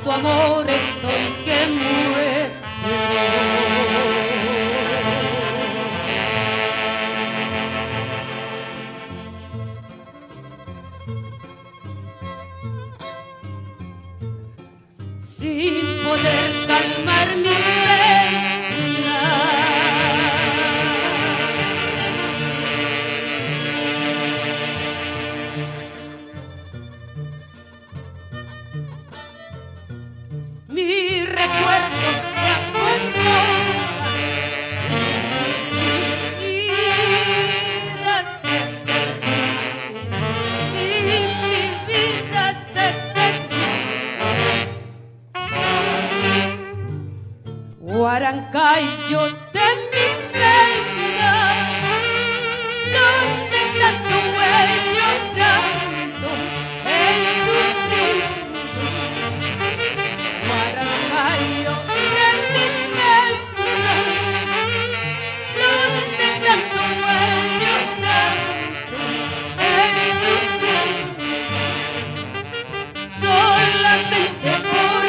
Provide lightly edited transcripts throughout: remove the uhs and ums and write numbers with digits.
tu amor estoy que muero. Sin poder calmar mi pena, mis recuerdos te acompañan y mi vida se Huarancayo de mis penas, donde tanto huello tanto he sufrido. Huarancayo de mis penas, donde tanto huello tanto he sufrido. Solamente por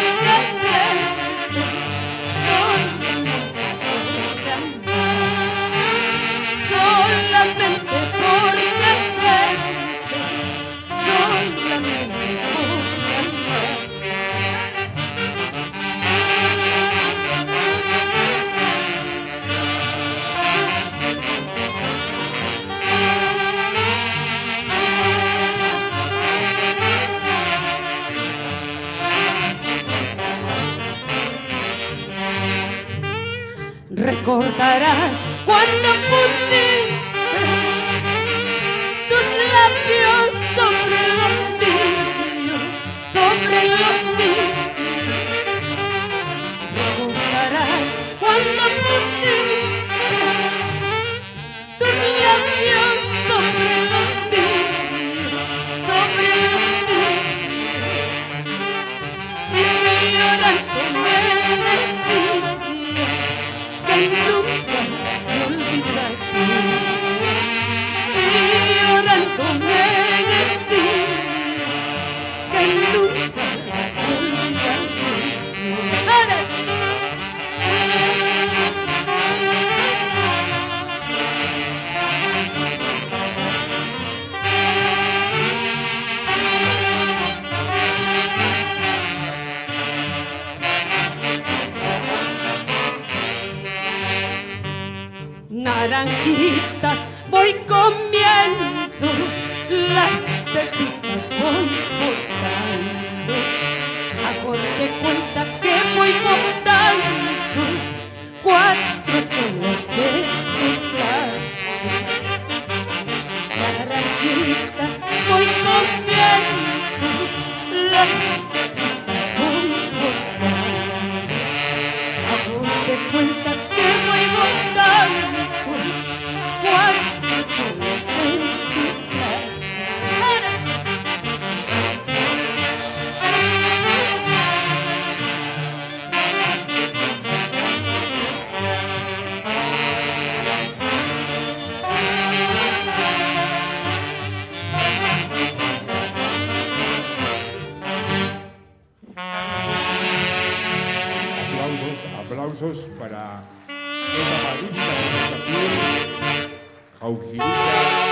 recordarás cuando pusiste tus labios sobre los míos, sobre los míos. Recordarás cuando pusiste tus labios sobre los míos, sobre los míos. Y que llorando me decías que nunca me olvidaré, y llorando me decías que nunca me olvidaré. Ahora sí. Naranjitas voy comiendo, las pepitas voy cortando, hago de cuenta que voy cortando 4 cholas de plástico. Naranjitas voy comiendo, las pepitas voy cortando, hago de cuenta que voy cortando. Aplausos para esta magnífica presentación, Jaujirita.